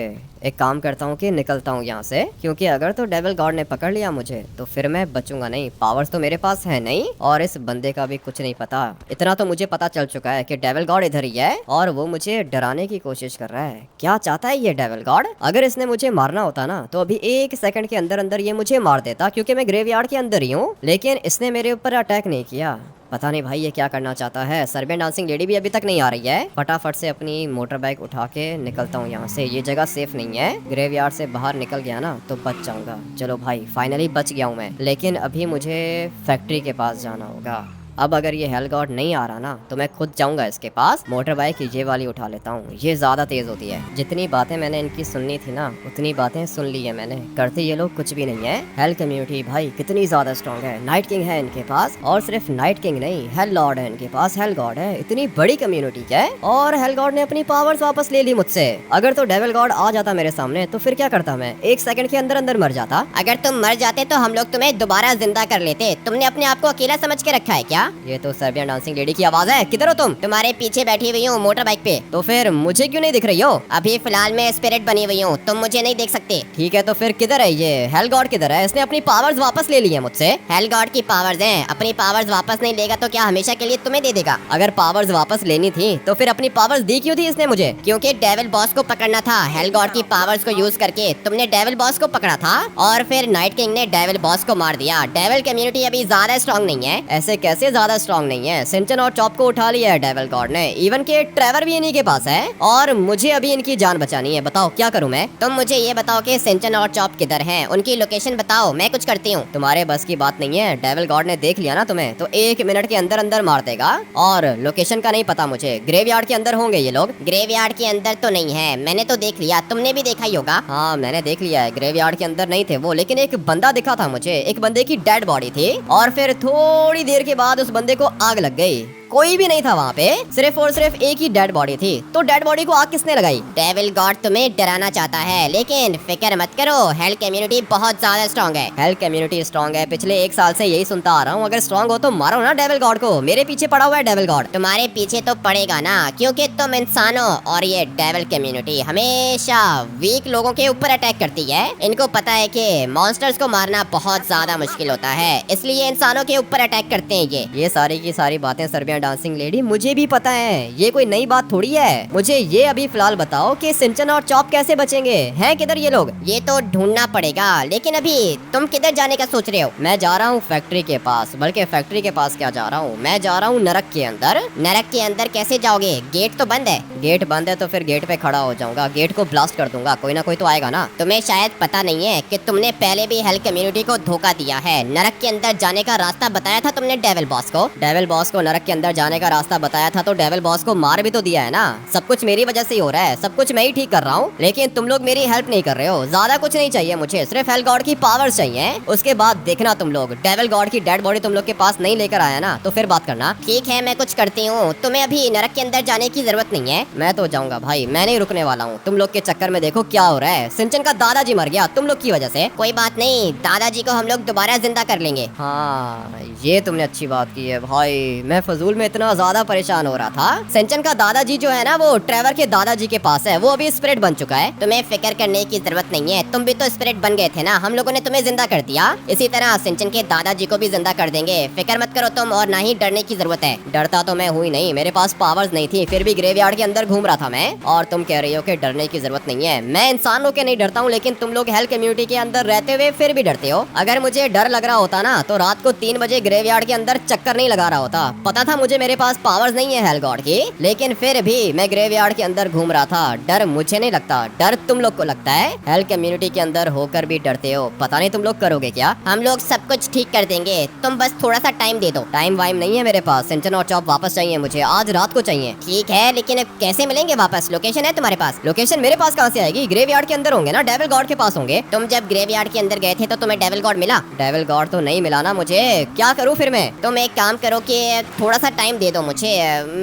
एक काम करता हूँ कि निकलता हूँ यहाँ से, क्योंकि अगर तो डेविल गॉड ने पकड़ लिया मुझे तो फिर मैं बचूंगा नहीं। पावर्स तो मेरे पास है नहीं और इस बंदे का भी कुछ नहीं पता। इतना तो मुझे पता चल चुका है कि डेविल गॉड इधर ही है और वो मुझे डराने की कोशिश कर रहा है। क्या चाहता है ये डेविल गॉड? अगर इसने मुझे मारना होता ना तो अभी 1 सेकंड के अंदर अंदर ये मुझे मार देता, क्योंकि मैं ग्रेवयार्ड के अंदर ही हूँ। लेकिन इसने मेरे ऊपर अटैक नहीं किया। पता नहीं भाई ये क्या करना चाहता है। सर्बियन डांसिंग लेडी भी अभी तक नहीं आ रही है। फटाफट से अपनी मोटर बाइक उठा के निकलता हूँ यहाँ से। ये जगह सेफ नहीं है, ग्रेवयार्ड से बाहर निकल गया ना तो बच जाऊंगा। चलो भाई, फाइनली बच गया हूँ मैं। लेकिन अभी मुझे फैक्ट्री के पास जाना होगा। अब अगर ये हेल गॉड नहीं आ रहा ना तो मैं खुद जाऊंगा इसके पास। मोटर बाइक ये वाली उठा लेता हूँ, ये ज्यादा तेज होती है। जितनी बातें मैंने इनकी सुननी थी ना उतनी बातें सुन ली है मैंने। करते ये लोग कुछ भी नहीं है। हेल कम्युनिटी भाई कितनी ज्यादा स्ट्रॉन्ग है। नाइट किंग है इनके पास, और सिर्फ नाइट किंग नहीं, हेल लॉर्ड है इनके पास, हेल गॉड है। इतनी बड़ी कम्युनिटी है और हेल गॉड ने अपनी पावर्स वापस ले ली मुझसे। अगर तो डेविल गॉड आ जाता मेरे सामने तो फिर क्या करता मैं? 1 सेकंड के अंदर अंदर मर जाता। अगर तुम मर जाते तो हम लोग तुम्हें दोबारा जिंदा कर लेते। तुमने अपने आप को अकेला समझ के रखा है क्या? ये तो सर्बियन डांसिंग लेडी की आवाज है। किधर हो तुम? तुम्हारे पीछे बैठी हुई हूँ मोटर बाइक पे। तो फिर मुझे क्यों नहीं दिख रही हो? अभी फिलहाल मैं स्पिरिट बनी हुई हूँ, तुम मुझे नहीं देख सकते। ठीक है, तो फिर किधर है ये हेल गॉड? किधर है? इसने अपनी पावर्स वापस ले ली है मुझसे। हेल गॉड की पावर्स हैं, अपनी पावर्स वापस नहीं लेगा तो क्या हमेशा के लिए तुम्हें दे देगा? अगर पावर्स वापस लेनी थी तो फिर अपनी पावर्स दी क्यों थी इसने मुझे? क्योंकि डेविल बॉस को पकड़ना था। हेल गॉड की पावर्स को यूज करके तुमने डेविल बॉस को पकड़ा था और फिर नाइट किंग ने डेविल बॉस को मार दिया। डेविल कम्युनिटी अभी ज्यादा स्ट्रॉन्ग नहीं है। ऐसे कैसे ज्यादा स्ट्रॉन्ग नहीं है? सिंचन और चॉप को उठा लिया है डेविल गॉड ने। इवन के ट्रेवर भी इन्हीं के पास है और मुझे अभी इनकी जान बचानी है। बताओ क्या करूं मैं? तुम मुझे ये बताओ कि सिंचन और चॉप किधर हैं? उनकी लोकेशन बताओ, मैं कुछ करती हूँ। तुम्हारे बस की बात नहीं है। डेविल गॉड ने देख लिया ना तुम्हें तो 1 मिनट के अंदर अंदर मार देगा। और लोकेशन का नहीं पता मुझे। ग्रेवयार्ड के अंदर होंगे ये लोग। ग्रेवयार्ड के अंदर तो नहीं है, मैंने तो देख लिया, तुमने भी देखा ही होगा। हाँ मैंने देख लिया है, ग्रेवयार्ड के अंदर नहीं थे वो, लेकिन एक बंदा दिखा था मुझे। एक बंदे की डेड बॉडी थी और फिर थोड़ी देर के बाद उस बंदे को आग लग गई। कोई भी नहीं था वहाँ पे, सिर्फ और सिर्फ एक ही डेड बॉडी थी। तो डेड बॉडी को आग किसने लगाई? डेविल गॉड तुम्हें डराना चाहता है, लेकिन फिक्र मत करो, हेल कम्युनिटी बहुत ज्यादा स्ट्रॉन्ग है। हेल कम्युनिटी स्ट्रॉन्ग है, पिछले 1 साल से यही सुनता आ रहा हूँ। अगर स्ट्रॉन्ग हो तो मारो ना डेविल गॉड को। मेरे पीछे पड़ा हुआ है डेविल गॉड। तुम्हारे पीछे तो पड़ेगा ना, क्योंकि तुम इंसान हो और ये डेविल कम्युनिटी हमेशा वीक लोगों के ऊपर अटैक करती है। इनको पता है कि मॉन्स्टर्स को मारना बहुत ज्यादा मुश्किल होता है, इसलिए इंसानों के ऊपर अटैक करते हैं। ये सारी की सारी बातें सर्बियन डांसिंग लेडी, मुझे भी पता है, ये कोई नई बात थोड़ी है। मुझे ये अभी फिलहाल बताओ कि सिंचन और चॉप कैसे बचेंगे, हैं किधर ये लोग? ये तो ढूंढना पड़ेगा, लेकिन अभी तुम किधर जाने का सोच रहे हो? मैं जा रहा हूँ फैक्ट्री के पास। बल्कि फैक्ट्री के पास क्या जा रहा हूँ, मैं जा रहा हूँ नरक के अंदर। नरक के अंदर कैसे जाओगे? गेट तो बंद है। गेट बंद है तो फिर गेट पे खड़ा हो जाऊंगा, गेट को ब्लास्ट कर दूंगा, कोई ना कोई तो आएगा ना। तुम्हें शायद पता नहीं है कि तुमने पहले भी हेल कम्युनिटी को धोखा दिया है। नरक के अंदर जाने का रास्ता बताया था तुमने डेविल बॉस को। डेविल बॉस को नरक के अंदर जाने का रास्ता बताया था तो डेविल बॉस को मार भी तो दिया है ना। सब कुछ मेरी वजह से ही हो रहा है, सब कुछ मैं ही ठीक कर रहा हूँ, लेकिन तुम लोग मेरी हेल्प नहीं कर रहे हो। ज्यादा कुछ नहीं चाहिए मुझे, सिर्फ हेल गॉड की पावर्स चाहिए। उसके बाद देखना तुम लोग, डेविल गॉड की डेड बॉडी तुम लोग के पास नहीं लेकर आया ना तो फिर बात करना। ठीक है, मैं कुछ करती हूँ, तुम्हें अभी नरक के अंदर जाने की जरूरत नहीं है। मैं तो जाऊंगा भाई, मैं नहीं रुकने वाला हूँ। तुम लोग के चक्कर में देखो क्या हो रहा है, सिंचन का दादाजी मर गया तुम लोग की वजह से। कोई बात नहीं, दादाजी को हम लोग दोबारा जिंदा कर लेंगे। हाँ, ये तुमने अच्छी बात की है भाई, मैं फजूल में इतना ज्यादा परेशान हो रहा था। सिंचन का दादाजी जो है ना, वो ट्रेवर के दादाजी के पास है, वो अभी स्पिरिट बन चुका है। तुम्हें फिक्र करने की जरूरत नहीं है, तुम भी तो स्पिरिट बन गए थे ना, हम लोगों ने तुम्हें जिंदा कर दिया। इसी तरह सिंचन के दादाजी को भी जिंदा कर देंगे, फिक्र मत करो तुम, और ना ही डरने की जरूरत है। डरता तो मैं हुई नहीं, मेरे पास पावर्स नहीं थी, फिर भी ग्रेवयार्ड के अंदर घूम रहा था मैं। और तुम कह रही हो कि डरने की जरूरत नहीं है। मैं इंसान होकर नहीं डरता हूँ, लेकिन तुम लोग हेल कम्युनिटी के अंदर रहते हुए फिर भी डरते हो। अगर मुझे डर लग रहा होता ना तो रात को 3 बजे ग्रेवयार्ड के अंदर चक्कर नहीं लगा रहा होता। पता था मुझे मेरे पास पावर्स नहीं है हेल गॉड की, लेकिन फिर भी मैं ग्रेवयार्ड के अंदर घूम रहा था। डर मुझे नहीं लगता, डर तुम लोग को लगता है। हेल कम्युनिटी के अंदर होकर भी डरते हो, पता नहीं तुम लोग करोगे क्या। हम लोग सब कुछ ठीक कर देंगे, तुम बस थोड़ा सा टाइम दे दो। टाइम वाइम नहीं है मेरे पास, सिंचन और चॉप वापस चाहिए मुझे, आज रात को चाहिए। ठीक है, लेकिन अब कैसे मिलेंगे वापस? लोकेशन है तुम्हारे पास? लोकेशन मेरे पास कहाँ से आएगी, ग्रेवयार्ड के अंदर होंगे ना, डेविल गॉड के पास होंगे। तुम जब ग्रेवयार्ड के अंदर गए थे तो तुम्हें डेविल गॉड मिला? डेविल गॉड तो नहीं मिला ना मुझे, क्या करूँ फिर मैं। तुम एक काम करो कि थोड़ा सा टाइम दे दो मुझे,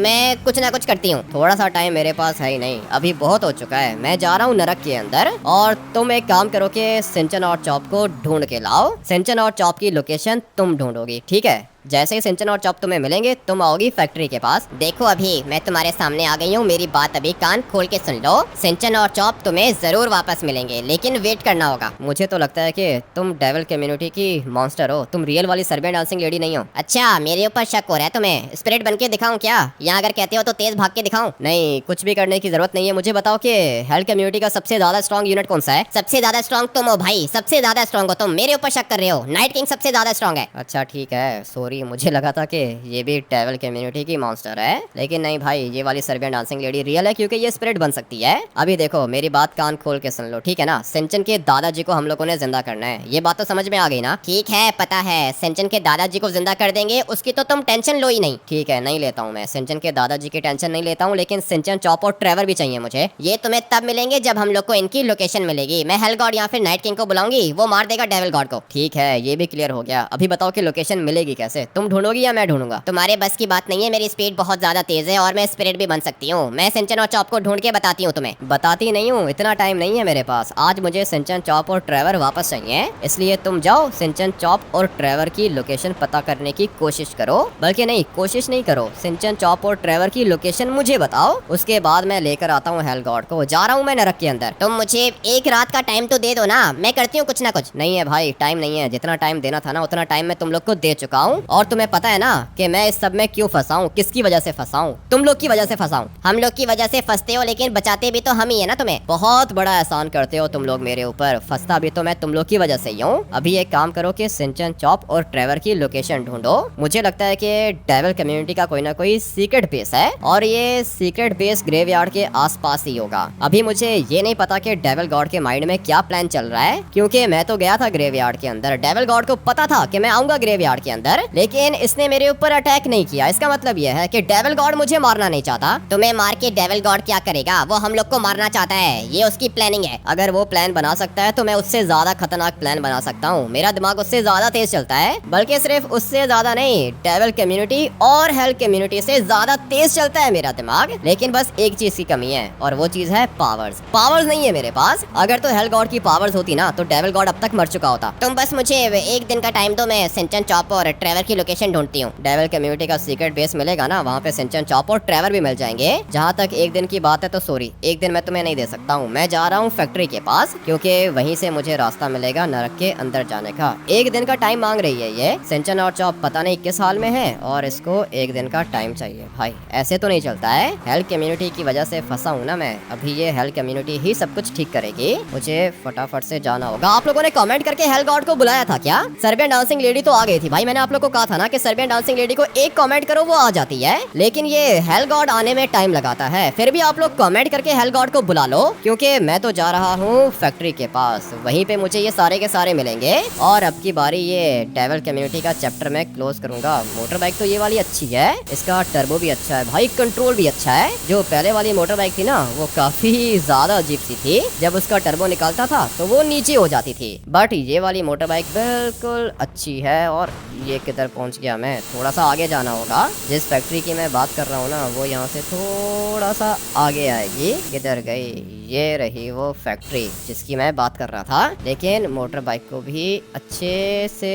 मैं कुछ ना कुछ करती हूँ। थोड़ा सा टाइम मेरे पास है ही नहीं, अभी बहुत हो चुका है। मैं जा रहा हूँ नरक के अंदर, और तुम एक काम करो कि सिंचन और चॉप को ढूंढ के लाओ। सिंचन और चॉप की लोकेशन तुम ढूंढोगी, ठीक है। जैसे ही सिंचन और चॉप तुम्हें मिलेंगे, तुम आओगी फैक्ट्री के पास। देखो अभी मैं तुम्हारे सामने आ गई हूँ, मेरी बात अभी कान खोल के सुन लो। सिंचन और चॉप तुम्हें जरूर वापस मिलेंगे, लेकिन वेट करना होगा। मुझे तो लगता है कि तुम डेविल कम्युनिटी की मॉन्स्टर हो, तुम रियल वाली सर्बियन डांसिंग लेडी नहीं हो। अच्छा, मेरे ऊपर शक हो रहा है तुम्हें? स्पिरिट बन के दिखाऊं क्या, या अगर कहते हो तो तेज भाग के दिखाऊं? नहीं, कुछ भी करने की जरूरत नहीं है। मुझे बताओ कि हेल कम्युनिटी का सबसे ज्यादा स्ट्रॉन्ग यूनिट कौन सा है? सबसे ज्यादा स्ट्रॉन्ग तुम हो भाई, सबसे ज्यादा स्ट्रॉन्ग हो तुम, मेरे ऊपर शक कर रहे हो। नाइट किंग सबसे ज्यादा स्ट्रॉन्ग है। अच्छा ठीक है, सॉरी, मुझे लगा था कि ये भी डेविल कम्युनिटी की मॉन्स्टर है, लेकिन नहीं भाई, ये वाली सर्बियन डांसिंग लेडी रियल है, क्योंकि ये स्पिरिट बन सकती है। अभी देखो, मेरी बात कान खोल के सुन लो, ठीक है ना। सिंचन के दादाजी को हम लोगों ने जिंदा करना है, ये बात तो समझ में आ गई ना? ठीक है, पता है, सिंचन के दादाजी को जिंदा कर देंगे, उसकी तो तुम टेंशन लो ही नहीं। ठीक है, नहीं लेता हूँ मैं सिंचन के दादाजी की टेंशन नहीं लेता हूँ, लेकिन सिंचन, चॉप और ट्रेवर भी चाहिए मुझे। ये तुम्हें तब मिलेंगे जब हम लोग को इनकी लोकेशन मिलेगी। मैं हेल गॉड या फिर नाइट किंग को बुलाऊंगी, वो मार देगा डेविल गॉड को। ठीक है, ये भी क्लियर हो गया। अभी बताओ कि लोकेशन मिलेगी कैसे, तुम ढूंढोगी या मैं ढूंढूंगा? तुम्हारे बस की बात नहीं है, मेरी स्पीड बहुत ज्यादा तेज है और मैं स्पिरिट भी बन सकती हूँ। मैं सिंचन और चॉप को ढूंढ के बताती हूँ तुम्हें। बताती नहीं हूँ, इतना टाइम नहीं है मेरे पास। आज मुझे सिंचन, चॉप और ट्रेवर वापस चाहिए, इसलिए तुम जाओ सिंचन, चॉप और ट्रेवर की लोकेशन पता करने की कोशिश करो। बल्कि नहीं, कोशिश नहीं करो, सिंचन, चॉप और ट्रेवर की लोकेशन मुझे बताओ, उसके बाद मैं लेकर आता हूँ हेल गॉड को। जा रहा हूँ मैं नरक के अंदर। तुम मुझे एक रात का टाइम तो दे दो ना, मैं करती हूँ कुछ ना कुछ। नहीं है भाई, टाइम नहीं है। जितना टाइम देना था ना, उतना टाइम मैं तुम लोग को दे चुका हूँ। और तुम्हें पता है ना कि मैं इस सब में क्यों फंसा हूँ, किसकी वजह से फंसा हूँ? तुम लोग की वजह से फंसा हूँ। हम लोग की वजह से फंसते हो, लेकिन बचाते भी तो हम ही है ना तुम्हें। बहुत बड़ा एहसान करते हो तुम लोग मेरे ऊपर, फंसता भी तो मैं तुम लोग की वजह से ही हूँ। अभी एक काम करो कि सिंचन, चॉप और ट्रेवर की लोकेशन ढूंढो। मुझे लगता है कि डेविल कम्युनिटी का कोई ना कोई सीक्रेट बेस है, और ये सीक्रेट बेस ग्रेवयार्ड के आसपास ही होगा। अभी मुझे ये नहीं पता कि डेविल गॉड के माइंड में क्या प्लान चल रहा है, क्योंकि मैं तो गया था ग्रेवयार्ड के अंदर। डेविल गॉड को पता था कि मैं आऊंगा ग्रेवयार्ड के अंदर, लेकिन इसने मेरे ऊपर अटैक नहीं किया। इसका मतलब यह है कि डेविल गॉड मुझे मारना नहीं चाहता। तुम्हें मार के डेविल गॉड क्या करेगा, वो हम लोग को मारना चाहता है, ये उसकी प्लानिंग है। अगर वो प्लान बना सकता है तो मैं उससे ज्यादा खतरनाक प्लान बना सकता हूँ। मेरा दिमाग उससे ज्यादा तेज चलता है, बल्कि सिर्फ उससे ज्यादा नहीं, डेविल कम्युनिटी और हेल कम्युनिटी से ज्यादा तेज चलता है मेरा दिमाग। लेकिन बस एक चीज की कमी है, और वो चीज है पावर्स। पावर्स नहीं है मेरे पास। अगर तो हेल गॉड की पावर्स होती ना, तो डेविल गॉड अब तक मर चुका होता। तुम बस मुझे एक दिन का टाइम दो, मैं सिंचन, चॉप और ट्रेवर की लोकेशन ढूंढती हूँ। डेविल कम्युनिटी का सीक्रेट बेस मिलेगा ना, वहाँ पे सिंचन, चॉप और ट्रेवर भी मिल जाएंगे। जहाँ तक एक दिन की बात है तो सॉरी, एक दिन मैं तुम्हें नहीं दे सकता हूँ। मैं जा रहा हूँ फैक्ट्री के पास, क्योंकि वहीं से मुझे रास्ता मिलेगा नरक के अंदर जाने का। एक दिन का टाइम मांग रही है ये सिंचन और चॉप, पता नहीं किस हाल में है, और इसको एक दिन का टाइम चाहिए। भाई ऐसे तो नहीं चलता है, हेल्थ कम्युनिटी की वजह से फंसा हूँ ना मैं। अभी ये हेल्थ कम्युनिटी ही सब कुछ ठीक करेगी, मुझे फटाफट से जाना होगा। आप लोगों ने कमेंट करके हेल गॉड को बुलाया था क्या? सर्बियन डांसिंग लेडी तो आ गई थी भाई। मैंने आप लोग को कहा था ना कि सर्बियन डांसिंग लेडी को एक कमेंट करो वो आ जाती है, लेकिन ये हेल गॉड आने में टाइम लगाता है। फिर भी आप लोग कमेंट करके हेल गॉड को बुला लो, क्योंकि मैं तो जा रहा हूँ फैक्ट्री के पास, वहीं पे मुझे ये सारे के सारे मिलेंगे। और अब की बारी ये डेविल कम्युनिटी का चैप्टर मैं क्लोज करूंगा। मोटर बाइक तो ये वाली अच्छी है, इसका टर्बो भी अच्छा है भाई, कंट्रोल भी अच्छा है। जो पहले वाली मोटर बाइक थी ना, वो काफी ज्यादा अजीब सी थी। जब उसका टर्बो निकालता था तो वो नीचे हो जाती थी, बट ये वाली मोटर बाइक बिल्कुल अच्छी है। और ये किधर पहुंच गया मैं? थोड़ा सा आगे जाना होगा। जिस फैक्ट्री की मैं बात कर रहा हूँ ना, वो यहाँ से थोड़ा सा आगे आएगी। किधर गई? ये रही वो फैक्ट्री जिसकी मैं बात कर रहा था। लेकिन मोटर बाइक को भी अच्छे से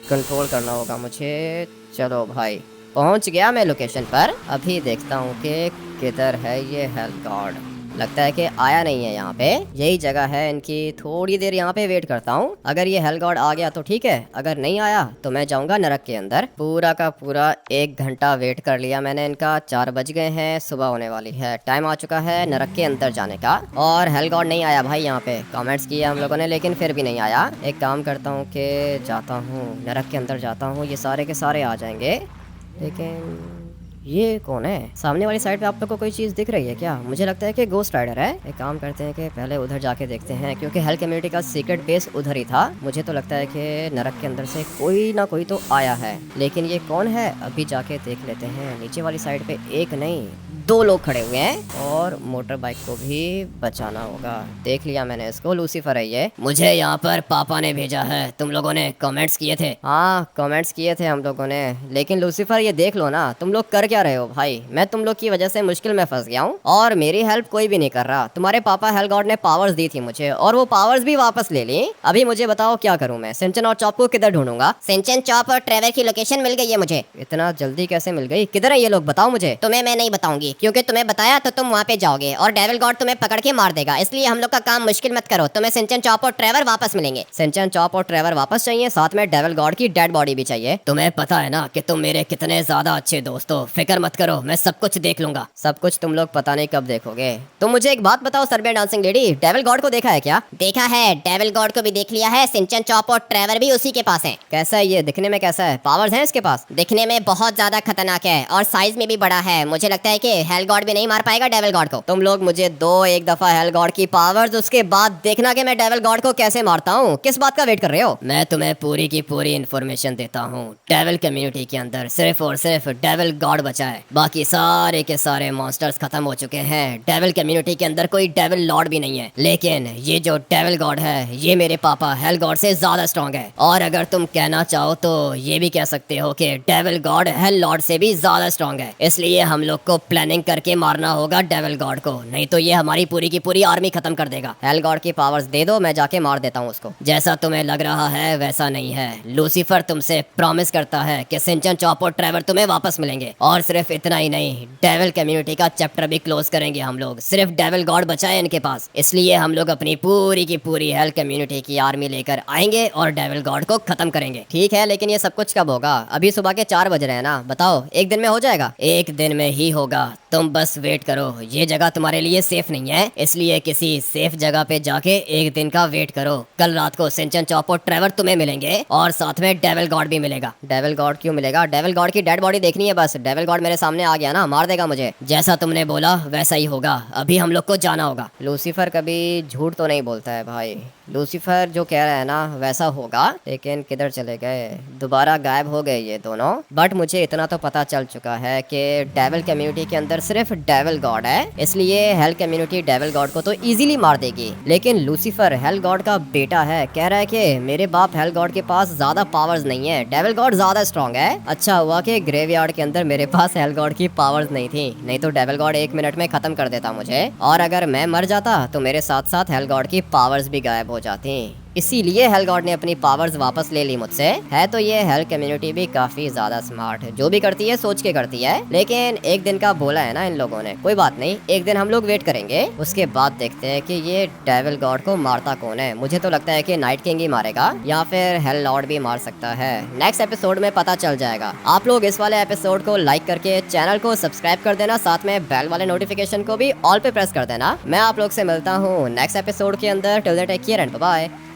कंट्रोल करना होगा मुझे। चलो भाई, पहुंच गया मैं लोकेशन पर। अभी देखता हूँ कि किधर है ये हेल गॉड। लगता है कि आया नहीं है यहाँ पे, यही जगह है इनकी। थोड़ी देर यहाँ पे वेट करता हूँ। अगर ये हेल गॉड आ गया तो ठीक है, अगर नहीं आया तो मैं जाऊंगा नरक के अंदर। पूरा का पूरा 1 घंटा वेट कर लिया मैंने इनका। 4 बज गए हैं, सुबह होने वाली है, टाइम आ चुका है नरक के अंदर जाने का। और हेल गॉड नहीं आया भाई। यहाँ पे कमेंट्स किए हम लोगों ने, लेकिन फिर भी नहीं आया। एक काम करता हूँ कि जाता हूँ नरक के अंदर जाता हूँ, ये सारे के सारे आ जाएंगे। लेकिन ये कौन है? सामने वाली साइड पे आप लोग को कोई चीज दिख रही है क्या? मुझे लगता है कि गोस्ट राइडर है। एक काम करते हैं कि पहले उधर जाके देखते हैं, क्योंकि हेल कम्युनिटी का सीक्रेट बेस उधर ही था। मुझे तो लगता है कि नरक के अंदर से कोई ना कोई तो आया है, लेकिन ये कौन है अभी जाके देख लेते हैं। नीचे वाली साइड पे एक नहीं 2 लोग खड़े हुए हैं, और मोटर बाइक को भी बचाना होगा। देख लिया मैंने इसको, लूसीफर है ये। मुझे यहाँ पर पापा ने भेजा है, तुम लोगों ने कमेंट्स किए थे। हाँ, कमेंट्स किए थे हम लोगों ने, लेकिन लूसीफर ये देख लो ना, तुम लोग कर क्या रहे हो भाई? मैं तुम लोग की वजह से मुश्किल में फंस गया हूँ, और मेरी हेल्प कोई भी नहीं कर रहा। तुम्हारे पापा हेल गॉड ने पावर्स दी थी मुझे, और वो पावर्स भी वापस ले ली। अभी मुझे बताओ क्या करूँ मैं? सिंचन और चॉप को किधर ढूंढूंगा? सिंचन, चॉप और ट्रेवर की लोकेशन मिल गई है मुझे। इतना जल्दी कैसे मिल गई? किधर है ये लोग? बताओ मुझे। तुम्हें मैं नहीं बताऊंगी, क्योंकि तुम्हें बताया तो तुम वहाँ पे जाओगे और डेविल गॉड तुम्हें पकड़ के मार देगा। इसलिए हम लोग का काम मुश्किल मत करो, तुम्हें सिंचन, चॉप और ट्रेवर वापस मिलेंगे। सिंचन, चॉप और ट्रेवर वापस चाहिए, साथ में डेविल गॉड की डेड बॉडी भी चाहिए। तुम्हें पता है ना कि तुम मेरे कितने ज्यादा अच्छे दोस्त हो। फिक्र मत करो, मैं सब कुछ देख लूंगा। सब कुछ तुम लोग पता नहीं कब देखोगे। तुम मुझे एक बात बताओ Serbian dancing lady, devil God को देखा है क्या? देखा है, डेविल गॉड को भी देख लिया है। सिंचन, चॉप और ट्रेवर भी उसी के पास हैं। कैसा है ये? दिखने में कैसा है? पावर्स हैं इसके पास? दिखने में बहुत ज्यादा खतरनाक है और साइज में भी बड़ा है। मुझे लगता है कि हेल गॉड भी नहीं मार पाएगा डेविल गॉड को। तुम लोग मुझे दो एक दफा हेल गॉड की पावर्स, उसके बाद देखना कि मैं डेविल गॉड को कैसे मारता हूँ। किस बात का वेट कर रहे हो? मैं तुम्हें पूरी की पूरी इन्फॉर्मेशन देता हूँ। डेविल कम्युनिटी के अंदर सिर्फ और सिर्फ डेविल गॉड बचा है, बाकी सारे के सारे मॉन्स्टर्स खत्म हो चुके हैं। डेविल कम्युनिटी के अंदर कोई डेविल लॉर्ड भी नहीं है, लेकिन ये जो डेविल गॉड है ये मेरे पापा हेल गॉड से ज्यादा स्ट्रॉन्ग है। और अगर तुम कहना चाहो तो ये भी कह सकते हो कि डेविल गॉड हेल लॉर्ड से भी ज्यादा स्ट्रॉन्ग है। इसलिए हम लोग को प्लानिंग करके मारना होगा डेविल गॉड को, नहीं तो ये हमारी पूरी की पूरी आर्मी खत्म कर देगा। हेल गॉड की पावर्स दे दो, मैं जाके मार देता हूँ उसको। जैसा तुम्हें लग रहा है वैसा नहीं है। लूसीफर तुमसे प्रॉमिस करता है कि सिंचन, चॉप और ट्रेवर तुम्हें वापस मिलेंगे। और सिर्फ इतना ही नहीं, डेविल कम्युनिटी का चैप्टर भी क्लोज करेंगे हम लोग। सिर्फ डेविल गॉड बचा है इनके पास, इसलिए हम लोग अपनी पूरी की पूरी हेल कम्युनिटी की आर्मी लेकर आएंगे और डेविल गॉड को खत्म करेंगे। ठीक है, लेकिन ये सब कुछ कब होगा? अभी सुबह के 4 बज रहे हैं ना, बताओ एक दिन में हो जाएगा? एक दिन में ही होगा, तुम बस वेट करो। ये जगह तुम्हारे लिए सेफ नहीं है, इसलिए किसी सेफ जगह पे जाके एक दिन का वेट करो। कल रात को सिंचन, चॉप और ट्रेवर तुम्हें मिलेंगे और साथ में डेविल गॉड भी मिलेगा। डेविल गॉड क्यों मिलेगा? डेविल गॉड की डेड बॉडी देखनी है बस। डेविल गॉड मेरे सामने आ गया ना, मार देगा मुझे। जैसा तुमने बोला वैसा ही होगा। अभी हम लोग को जाना होगा। लूसीफर कभी झूठ तो नहीं बोलता है भाई। लूसीफर जो कह रहा है ना वैसा होगा, लेकिन किधर चले गए? दोबारा गायब हो गए ये दोनों। बट मुझे इतना तो पता चल चुका है कि डेविल कम्युनिटी के अंदर सिर्फ डेविल गॉड है, इसलिए हेल कम्युनिटी डेविल गॉड को तो इजीली मार देगी। लेकिन लूसीफर हेल गॉड का बेटा है, कह रहा है कि मेरे बाप हेल गॉड के पास ज्यादा पावर्स नहीं है, डेविल गॉड ज्यादा स्ट्रॉन्ग है। अच्छा हुआ कि ग्रेवयार्ड के अंदर मेरे पास हेल गॉड की पावर्स नहीं थी, नहीं तो डेविल गॉड 1 मिनट में खत्म कर देता मुझे। और अगर मैं मर जाता तो मेरे साथ साथ हेल गॉड की पावर्स भी गायब हो जाती। इसीलिए हेल गॉड ने अपनी पावर्स वापस ले ली मुझसे। है तो ये हेल कम्युनिटी भी काफी ज्यादा स्मार्ट है, जो भी करती है सोच के करती है। लेकिन एक दिन का बोला है ना इन लोगों ने, कोई बात नहीं, एक दिन हम लोग वेट करेंगे, उसके बाद देखते हैं कि ये डेविल गॉड को मारता कौन है। मुझे तो लगता है कि नाइट किंग ही मारेगा या फिर हेल लॉर्ड भी मार सकता है। नेक्स्ट एपिसोड में पता चल जाएगा। आप लोग इस वाले एपिसोड को लाइक करके चैनल को सब्सक्राइब कर देना, साथ में बेल वाले नोटिफिकेशन को भी ऑल पे प्रेस कर देना। मैं आप लोग से मिलता हूँ नेक्स्ट एपिसोड के अंदर। Till then take care and bye bye.